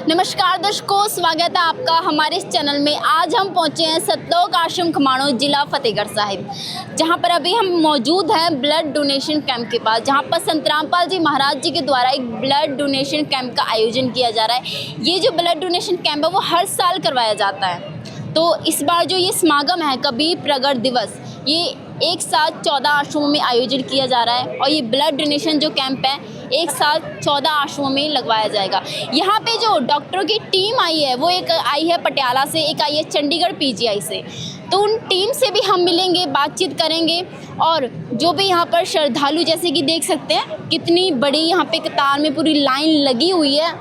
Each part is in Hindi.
नमस्कार दर्शकों, स्वागत है आपका हमारे इस चैनल में। आज हम पहुंचे हैं सतलोक आश्रम खमाणों, जिला फतेहगढ़ साहिब, जहां पर अभी हम मौजूद हैं ब्लड डोनेशन कैंप के पास, जहां पर संत रामपाल जी महाराज जी के द्वारा एक ब्लड डोनेशन कैंप का आयोजन किया जा रहा है। ये जो ब्लड डोनेशन कैंप है वो हर साल करवाया जाता है। तो इस बार जो ये समागम है कबीर प्रगट दिवस, ये एक साथ 14 आश्रमों में आयोजन किया जा रहा है और ये ब्लड डोनेशन जो कैंप है एक साथ 14 आश्रमों में लगवाया जाएगा। यहाँ पे जो डॉक्टरों की टीम आई है वो एक आई है पटियाला से, एक आई है चंडीगढ़ पीजीआई से। तो उन टीम से भी हम मिलेंगे, बातचीत करेंगे और जो भी यहाँ पर श्रद्धालु, जैसे कि देख सकते हैं कितनी बड़ी यहाँ पे कतार में पूरी लाइन लगी हुई है।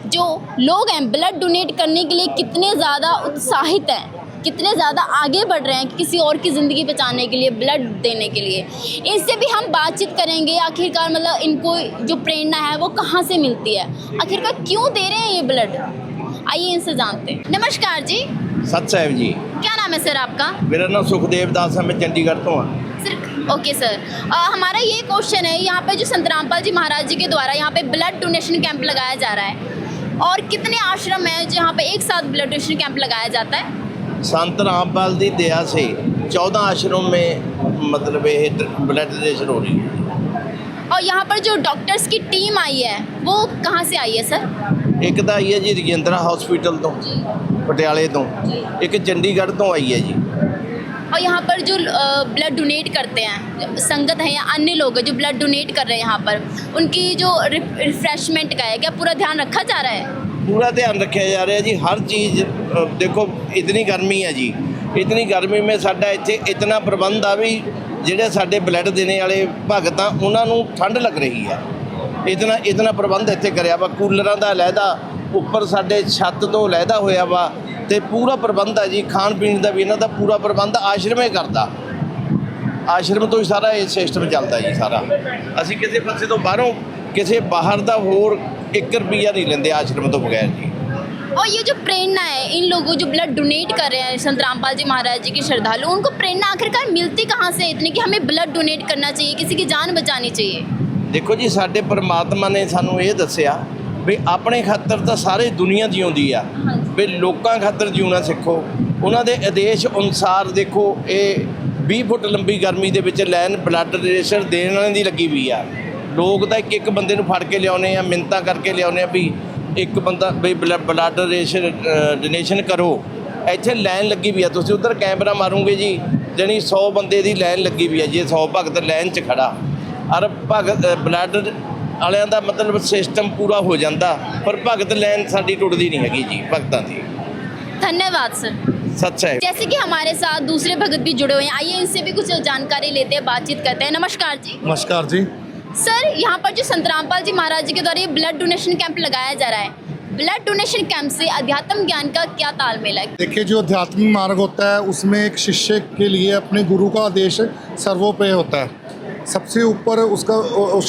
जो लोग हैं ब्लड डोनेट करने के लिए कितने ज़्यादा उत्साहित हैं, कितने ज़्यादा आगे बढ़ रहे हैं किसी और की ज़िंदगी बचाने के लिए, ब्लड देने के लिए। इनसे भी हम बातचीत करेंगे। आखिरकार मतलब इनको जो प्रेरणा है वो कहाँ से मिलती है, आखिरकार क्यों दे रहे हैं ये ब्लड, आइए इनसे जानते हैं। नमस्कार जी। सत साहब जी। क्या नाम है सर आपका? मेरा नाम सुखदेव दास है, मैं चंडीगढ़ तो हाँ सर। ओके सर, हमारा ये क्वेश्चन है, यहाँ पे जो संत रामपाल जी महाराज जी के द्वारा यहाँ पे ब्लड डोनेशन कैंप लगाया जा रहा है और कितने आश्रम हैं जहाँ पे एक साथ ब्लड डोनेशन कैंप लगाया जाता है? संत रामपाल की दया से 14 आश्रम में मतलब ये ब्लड डोनेशन हो रही है। और यहाँ पर जो डॉक्टर्स की टीम आई है वो कहाँ से आई है सर? एक तो आई है जी रजिंद्रा हॉस्पिटल तो पटियाले तो, एक चंडीगढ़ तो आई है जी। और यहाँ पर जो ब्लड डोनेट करते हैं संगत है या अन्य लोग हैं जो ब्लड डोनेट कर रहे हैं, यहाँ पर उनकी जो रिफ्रेशमेंट का है, क्या पूरा ध्यान रखा जा रहा है? पूरा ध्यान रखा जा रहा है जी। हर चीज़ देखो, इतनी गर्मी है जी, इतनी गर्मी में साडा इत्थे इतना प्रबंध आ भी ਜਿਹੜੇ ਸਾਡੇ ਬਲੱਡ ਦੇਣੇ ਵਾਲੇ ਭਗਤ ਆ ਉਹਨਾਂ ਨੂੰ ਠੰਡ ਲੱਗ ਰਹੀ ਆ। ਇਤਨਾ ਪ੍ਰਬੰਧ ਇੱਥੇ ਕਰਿਆ ਵਾ, ਕੂਲਰਾਂ ਦਾ ਅਲੱਗਾ, ਉੱਪਰ ਸਾਡੇ ਛੱਤ ਤੋਂ ਅਲੱਗਾ ਹੋਇਆ ਵਾ ਤੇ ਪੂਰਾ ਪ੍ਰਬੰਧ ਆ ਜੀ। ਖਾਣ ਪੀਣ ਦਾ ਵੀ ਇਹਨਾਂ ਦਾ ਪੂਰਾ ਪ੍ਰਬੰਧ ਆਸ਼ਰਮੇ ਕਰਦਾ, ਆਸ਼ਰਮ ਤੋਂ ਹੀ ਸਾਰਾ ਇਹ ਸਿਸਟਮ ਚੱਲਦਾ ਜੀ ਸਾਰਾ। ਅਸੀਂ ਕਿਸੇ ਪਾਸੇ ਤੋਂ ਬਾਹਰੋਂ ਕਿਸੇ ਬਾਹਰ ਦਾ ਹੋਰ 1 रुपया नहीं लेंगे आश्रम तो बगैर जी। और ये जो प्रेरणा है इन लोगों जो ब्लड डोनेट कर रहे हैं संत रामपाल जी महाराज जी के श्रद्धालु, उनको प्रेरणा आखिरकार मिलती कहाँ से इतनी कि हमें ब्लड डोनेट करना चाहिए, किसी की जान बचानी चाहिए? देखो जी, साडे परमात्मा ने सानू ये दस्सिया भी अपने खातर तो सारे दुनिया जिउंदी आ, भी लोकां खातर जिउना सिखो। उन्हां दे आदेश अनुसार देखो ये 20 फुट लंबी गर्मी दे विच लाइन ब्लड डोनेशन देण वालिਆਂ ਦੀ ਲੱਗੀ ਵੀ ਆ। लोग तो एक बंदे ਨੂੰ फड़ के लियाउने आ, मिन्नतां करके लियाउने आ भी एक बंदा भी ब्लड डोनेशन करो। ਇੱਥੇ लाइन लगी भी है, तुसीं उधर कैमरा मारोगे जी, जानी 100 बंदे की लाइन लगी भी है जी। 100 भगत लाइन च खड़ा और भगत ब्लड वालियां दा मतलब सिस्टम पूरा हो जाता, पर भगत लाइन साडी टुटदी नहीं हैगी जी भगतां दी। धन्यवाद सर। सच है। जैसे कि हमारे साथ दूसरे भगत भी जुड़े हुए हैं, आइए इनसे भी कुछ जानकारी लेते हैं, बातचीत करते हैं। नमस्कार जी। नमस्कार जी। सर, यहाँ पर जो संत रामपाल जी महाराज जी के द्वारा ये ब्लड डोनेशन कैंप लगाया जा रहा है, ब्लड डोनेशन कैंप से अध्यात्म ज्ञान का क्या तालमेल है? देखिए, जो आध्यात्मिक मार्ग होता है उसमें एक शिष्य के लिए अपने गुरु का आदेश सर्वोपरि होता है। सबसे ऊपर उसका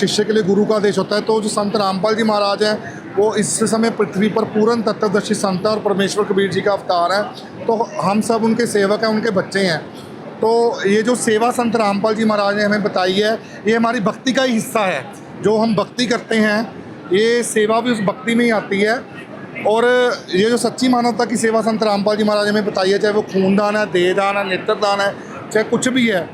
शिष्य के लिए गुरु का आदेश होता है। तो जो संत रामपाल जी महाराज हैं वो इस समय पृथ्वी पर पूर्ण तत्वदर्शी संत और परमेश्वर कबीर जी का अवतार है। तो हम सब उनके सेवक हैं, उनके बच्चे हैं। तो ये जो सेवा संत रामपाल जी महाराज ने हमें बताई है, ये हमारी भक्ति का ही हिस्सा है। जो हम भक्ति करते हैं ये सेवा भी उस भक्ति में ही आती है। और ये जो सच्ची मानवता की सेवा संत रामपाल जी महाराज ने हमें बताई है, चाहे वो खूनदान है, देहदान है, नेत्रदान है, चाहे कुछ भी है,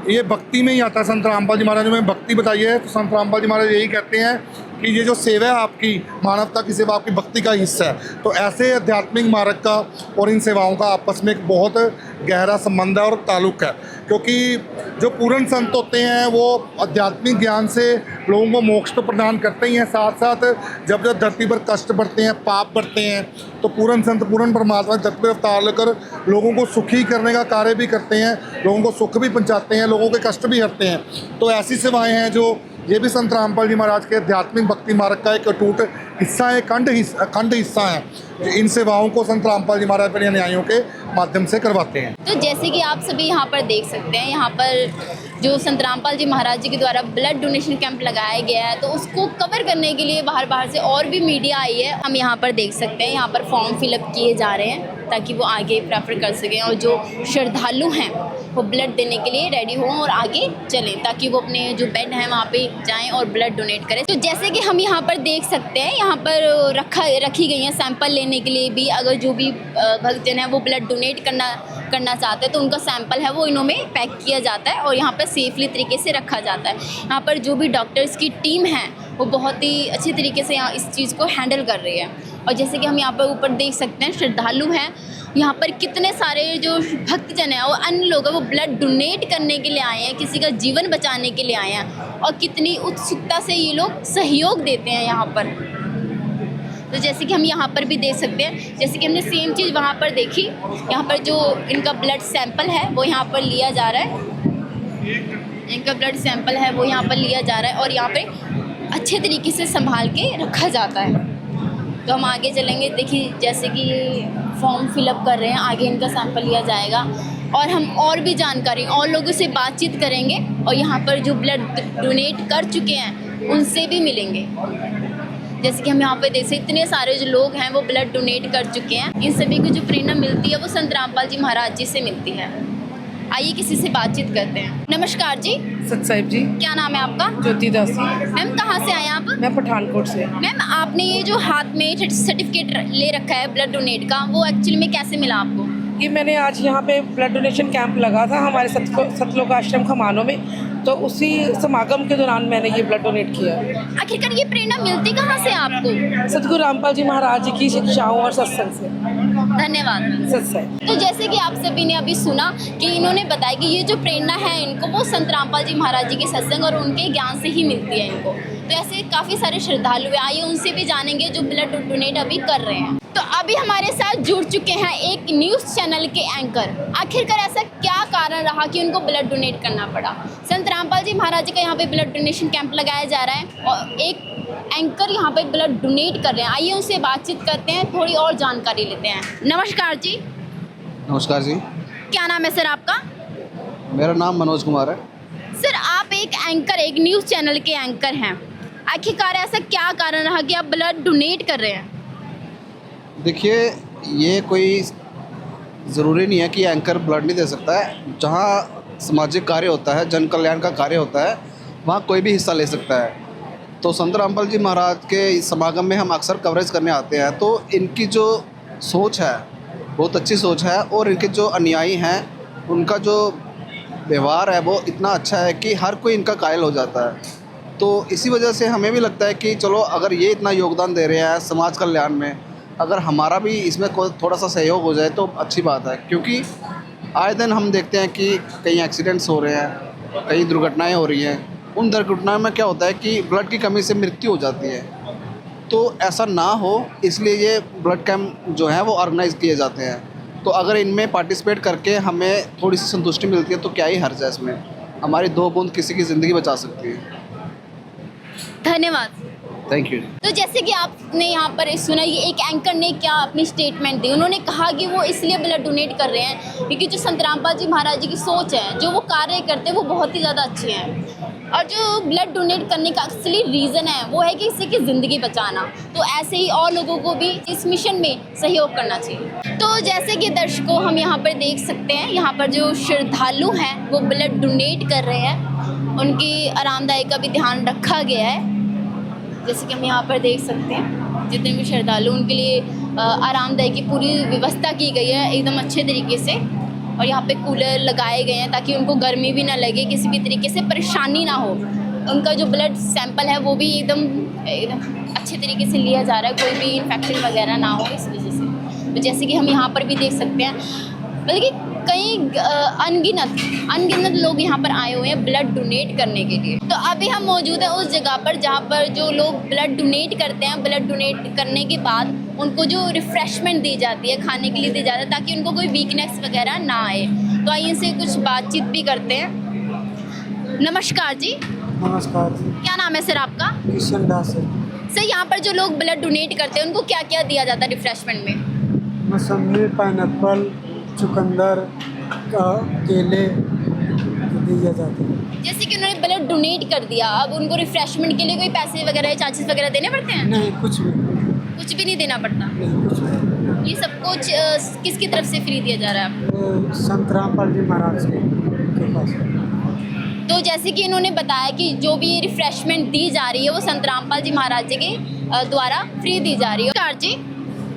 ये भक्ति में ही आता है। संत रामपाल जी महाराज ने हमें भक्ति बताई है। तो संत रामपाल जी महाराज यही कहते हैं कि ये जो सेवा है आपकी, मानवता की सेवा आपकी भक्ति का हिस्सा है। तो ऐसे आध्यात्मिक मार्ग का और इन सेवाओं का आपस में एक बहुत गहरा संबंध है और ताल्लुक़ है। क्योंकि जो पूर्ण संत होते हैं वो आध्यात्मिक ज्ञान से लोगों को मोक्ष तो प्रदान करते ही हैं, साथ साथ जब जब धरती पर कष्ट बढ़ते हैं, पाप बढ़ते हैं, तो पूर्ण संत पूर्ण परमात्मा धरती पर अवतार लेकर लोगों को सुखी करने का कार्य भी करते हैं, लोगों को सुख भी पहुँचाते हैं, लोगों के कष्ट भी हटते हैं। तो ऐसी सेवाएँ हैं जो ये भी संत रामपाल जी महाराज के आध्यात्मिक भक्ति मार्ग का एक अटूट हिस्सा है, खंड हिस्सा है। इन सेवाओं को संत रामपाल जी महाराज अपने अनुयायियों के माध्यम से करवाते हैं। तो जैसे कि आप सभी यहाँ पर देख सकते हैं, यहाँ पर जो संत रामपाल जी महाराज जी के द्वारा ब्लड डोनेशन कैंप लगाया गया है, तो उसको कवर करने के लिए बाहर से और भी मीडिया आई है। हम यहाँ पर देख सकते हैं, यहाँ पर फॉर्म फिलअप किए जा रहे हैं ताकि वो आगे प्रेफर कर सकें और जो श्रद्धालु हैं वो ब्लड देने के लिए रेडी हों और आगे चलें, ताकि वो अपने जो बेड हैं वहाँ पे जाएं और ब्लड डोनेट करें। तो जैसे कि हम यहाँ पर देख सकते हैं, यहाँ पर रखी गई हैं सैंपल लेने के लिए भी। अगर जो भी भक्तजन है वो ब्लड डोनेट करना चाहते हैं तो उनका सैंपल है वो इनों में पैक किया जाता है और यहाँ पर सेफली तरीके से रखा जाता है। यहाँ पर जो भी डॉक्टर्स की टीम है वो बहुत ही अच्छी तरीके से यहाँ इस चीज़ को हैंडल कर रही है। और जैसे कि हम यहाँ पर ऊपर देख सकते हैं, श्रद्धालु हैं यहाँ पर, कितने सारे जो भक्तजन हैं वो अन्य लोग हैं वो ब्लड डोनेट करने के लिए आए हैं, किसी का जीवन बचाने के लिए आए हैं और कितनी उत्सुकता से ये लोग सहयोग देते हैं यहाँ पर। तो जैसे कि हम यहाँ पर भी देख सकते हैं, जैसे कि हमने सेम चीज़ वहाँ पर देखी, यहाँ पर जो इनका ब्लड सैंपल है वो यहाँ पर लिया जा रहा है, इनका ब्लड सैंपल है वो यहाँ पर लिया जा रहा है और यहाँ पर अच्छे तरीके से संभाल के रखा जाता है। तो हम आगे चलेंगे, देखिए जैसे कि फॉर्म फिलअप कर रहे हैं, आगे इनका सैंपल लिया जाएगा और हम और भी जानकारी और लोगों से बातचीत करेंगे और यहाँ पर जो ब्लड डोनेट कर चुके हैं उनसे भी मिलेंगे। जैसे कि हम यहाँ पे देख सकते, इतने सारे जो लोग हैं वो ब्लड डोनेट कर चुके हैं। इन सभी को जो प्रेरणा मिलती है वो संत रामपाल जी महाराज जी से मिलती है। आइए किसी से बातचीत करते हैं। नमस्कार जी। सत साहिब जी। क्या नाम है आपका? ज्योति दासी। मैम कहाँ से आए आप? मैं पठानकोट से। मैम आपने ये जो हाथ में सर्टिफिकेट ले रखा है ब्लड डोनेट का, वो एक्चुअली में कैसे मिला आपको? ये मैंने आज यहाँ पे ब्लड डोनेशन कैंप लगा था हमारे सतलोक आश्रम खमानों में, तो उसी समागम के दौरान मैंने ये ब्लड डोनेट किया। आखिरकार ये प्रेरणा मिलती कहाँ से आपको? सतगुरु रामपाल जी महाराज जी की शिक्षाओं और सत्संग से। धन्यवाद। सत्संग। तो जैसे कि आप सभी ने अभी सुना कि इन्होंने बताया कि ये जो प्रेरणा है इनको वो संत रामपाल जी महाराज जी के सत्संग और उनके ज्ञान से ही मिलती है इनको। तो ऐसे काफ़ी सारे श्रद्धालु हैं, आइए उनसे भी जानेंगे जो ब्लड डोनेट अभी कर रहे हैं। तो अभी हमारे साथ जुड़ चुके हैं एक न्यूज़ चैनल के एंकर। आखिरकार ऐसा क्या कारण रहा कि उनको ब्लड डोनेट करना पड़ा? संत रामपाल जी महाराज जी का यहाँ पे ब्लड डोनेशन कैंप लगाया जा रहा है और एक एंकर यहाँ पे ब्लड डोनेट कर रहे हैं। आइए उनसे बातचीत करते हैं, थोड़ी और जानकारी लेते हैं। नमस्कार जी। नमस्कार जी। क्या नाम है सर आपका? मेरा नाम मनोज कुमार है। सर आप एक एंकर, एक न्यूज़ चैनल के एंकर हैं, आखिरकार ऐसा क्या कारण रहा कि आप ब्लड डोनेट कर रहे हैं? देखिए, ये कोई ज़रूरी नहीं है कि एंकर ब्लड नहीं दे सकता है। जहाँ सामाजिक कार्य होता है, जन कल्याण का कार्य होता है, वहाँ कोई भी हिस्सा ले सकता है। तो संत रामपाल जी महाराज के इस समागम में हम अक्सर कवरेज करने आते हैं, तो इनकी जो सोच है बहुत अच्छी सोच है और इनके जो अनुयायी हैं उनका जो व्यवहार है वो इतना अच्छा है कि हर कोई इनका कायल हो जाता है। तो इसी वजह से हमें भी लगता है कि चलो, अगर ये इतना योगदान दे रहे हैं समाज कल्याण में, अगर हमारा भी इसमें थोड़ा सा सहयोग हो जाए तो अच्छी बात है। क्योंकि आए दिन हम देखते हैं कि कई एक्सीडेंट्स हो रहे हैं, कई दुर्घटनाएं हो रही हैं। उन दुर्घटनाओं में क्या होता है कि ब्लड की कमी से मृत्यु हो जाती है। तो ऐसा ना हो, इसलिए ये ब्लड कैंप जो है वो ऑर्गेनाइज़ किए जाते हैं। तो अगर इनमें पार्टिसिपेट करके हमें थोड़ी सी संतुष्टि मिलती है तो क्या ही हर्ज है इसमें। हमारी 2 बूंद किसी की ज़िंदगी बचा सकती है। धन्यवाद। Thank you. तो जैसे कि आपने यहाँ पर सुना, ये एक एंकर ने क्या अपनी स्टेटमेंट दी। उन्होंने कहा कि वो इसलिए ब्लड डोनेट कर रहे हैं क्योंकि जो संत रामपाल जी महाराज जी की सोच है, जो वो कार्य करते हैं वो बहुत ही ज़्यादा अच्छे हैं। और जो ब्लड डोनेट करने का असली रीज़न है वो है कि किसी की ज़िंदगी बचाना। तो ऐसे ही और लोगों को भी इस मिशन में सहयोग करना चाहिए। तो जैसे कि दर्शकों हम यहाँ पर देख सकते हैं, यहाँ पर जो श्रद्धालु हैं वो ब्लड डोनेट कर रहे हैं, उनकी आरामदायी का भी ध्यान रखा गया है। जैसे कि हम यहाँ पर देख सकते हैं, जितने भी श्रद्धालु उनके लिए आरामदायी की पूरी व्यवस्था की गई है एकदम अच्छे तरीके से। और यहाँ पे कूलर लगाए गए हैं ताकि उनको गर्मी भी ना लगे, किसी भी तरीके से परेशानी ना हो। उनका जो ब्लड सैंपल है वो भी एकदम अच्छे तरीके से लिया जा रहा है, कोई भी इन्फेक्शन वगैरह ना हो इस वजह से। तो जैसे कि हम यहाँ पर भी देख सकते हैं, बल्कि कई अनगिनत लोग यहाँ पर आए हुए हैं ब्लड डोनेट करने के लिए। तो अभी हम मौजूद हैं उस जगह पर जहाँ पर जो लोग ब्लड डोनेट करते हैं, ब्लड डोनेट करने के बाद उनको जो रिफ़्रेशमेंट दी जाती है, खाने के लिए दी जाती है, ताकि उनको कोई वीकनेस वगैरह ना आए। तो आइए इनसे कुछ बातचीत भी करते हैं। नमस्कार जी। नमस्कार जी। क्या नाम है सर आपका? किशन दास है। सर यहाँ पर जो लोग ब्लड डोनेट करते हैं उनको क्या क्या दिया जाता है रिफ़्रेशमेंट में? मौसमी, पाइनएप्पल, चुकंदर, केले दिया जाते हैं। जैसे कि उन्होंने ब्लड डोनेट कर दिया, अब उनको रिफ़्रेशमेंट के लिए कोई पैसे वगैरह, चार्जेस वगैरह देने पड़ते हैं? नहीं, कुछ भी नहीं देना पड़ता। नहीं, कुछ भी। ये सब कुछ किसकी तरफ से फ्री दिया जा रहा है आपको? संत रामपाल जी महाराज के। पास। तो जैसे कि इन्होंने बताया कि जो भी रिफ्रेशमेंट दी जा रही है वो संत रामपाल जी महाराज जी के द्वारा फ्री दी जा रही है। नमस्कार जी,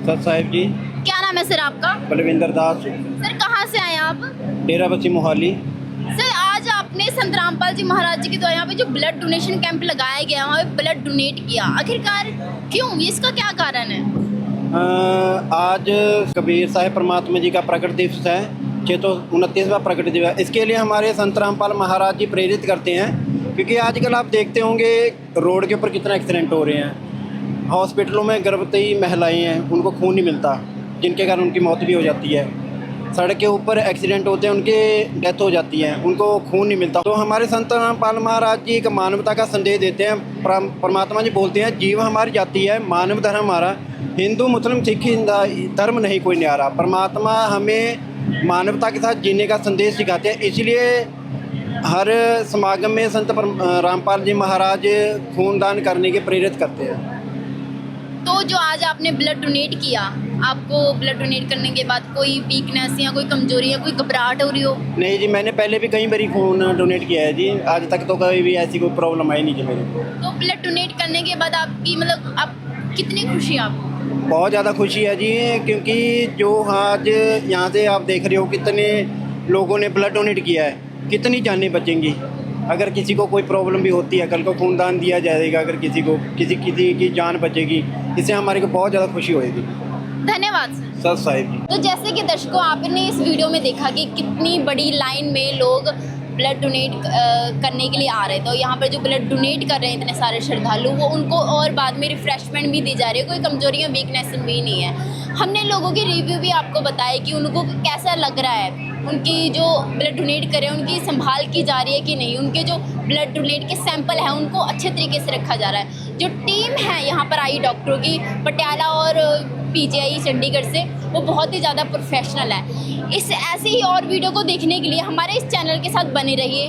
सत साहिब जी। क्या नाम है सर आपका? बलविंदर दास, सर कहाँ से आए आप? डेराबस्सी मोहाली। सर आज आपने संत रामपाल जी महाराज जी के द्वारा यहाँ पे जो ब्लड डोनेशन कैंप लगाया गया वहाँ पे ब्लड डोनेट किया, आखिरकार क्यों, इसका क्या कारण है? आज कबीर साहिब परमात्मा जी का प्रकट दिवस है, 629वां प्रकट दिवस है। इसके लिए हमारे संत रामपाल महाराज जी प्रेरित करते हैं, क्योंकि आजकल आप देखते होंगे रोड के ऊपर कितना एक्सीडेंट हो रहे हैं। हॉस्पिटलों में गर्भवती महिलाएं हैं, उनको खून नहीं मिलता, जिनके कारण उनकी मौत भी हो जाती है। सड़क के ऊपर एक्सीडेंट होते हैं, उनके डेथ हो जाती है, उनको खून नहीं मिलता। तो हमारे संत रामपाल महाराज जी एक मानवता का संदेश देते हैं। परमात्मा जी बोलते हैं, जीव हमारी जाति है, मानव धर्म हमारा, हिंदू मुस्लिम सिख धर्म नहीं कोई न्यारा। परमात्मा हमें मानवता के साथ जीने का संदेश सिखाते हैं, इसलिए हर समागम में संत रामपाल जी महाराज खूनदान करने के प्रेरित करते हैं। तो जो आज आपने ब्लड डोनेट किया, आपको ब्लड डोनेट करने के बाद कोई वीकनेस या कोई कमजोरी या कोई घबराहट हो रही हो? नहीं जी, मैंने पहले भी कई बारी खून डोनेट किया है जी, आज तक तो कभी भी ऐसी कोई प्रॉब्लम आई नहीं जी मेरे को। तो ब्लड डोनेट करने के बाद आपकी मतलब आप कितनी खुशी आपको? बहुत ज़्यादा खुशी है जी, क्योंकि जो आज यहाँ से आप देख रहे हो कितने लोगों ने ब्लड डोनेट किया है, कितनी जानें बचेंगी। अगर किसी को कोई प्रॉब्लम भी होती है, कल को खूनदान दिया जाएगा, अगर किसी को किसी की जान बचेगी, इससे हमारे को बहुत ज़्यादा खुशी होएगी। धन्यवाद सर। सत साहिब जी। तो जैसे कि दर्शकों आपने इस वीडियो में देखा कि कितनी बड़ी लाइन में लोग ब्लड डोनेट करने के लिए आ रहे हैं। तो यहाँ पर जो ब्लड डोनेट कर रहे हैं इतने सारे श्रद्धालु, वो उनको और बाद में रिफ्रेशमेंट भी दी जा रही है, कोई कमजोरियाँ वीकनेस भी नहीं है। हमने लोगों की रिव्यू भी आपको बताया कि उनको कैसा लग रहा है, उनकी जो ब्लड डोनेट करें उनकी संभाल की जा रही है कि नहीं, उनके जो ब्लड डोनेट के सैंपल हैं उनको अच्छे तरीके से रखा जा रहा है। जो टीम है यहाँ पर आई डॉक्टरों की पटियाला और पीजीआई चंडीगढ़ से, वो बहुत ही ज़्यादा प्रोफेशनल है। इस ऐसे ही और वीडियो को देखने के लिए हमारे इस चैनल के साथ बने रहिए।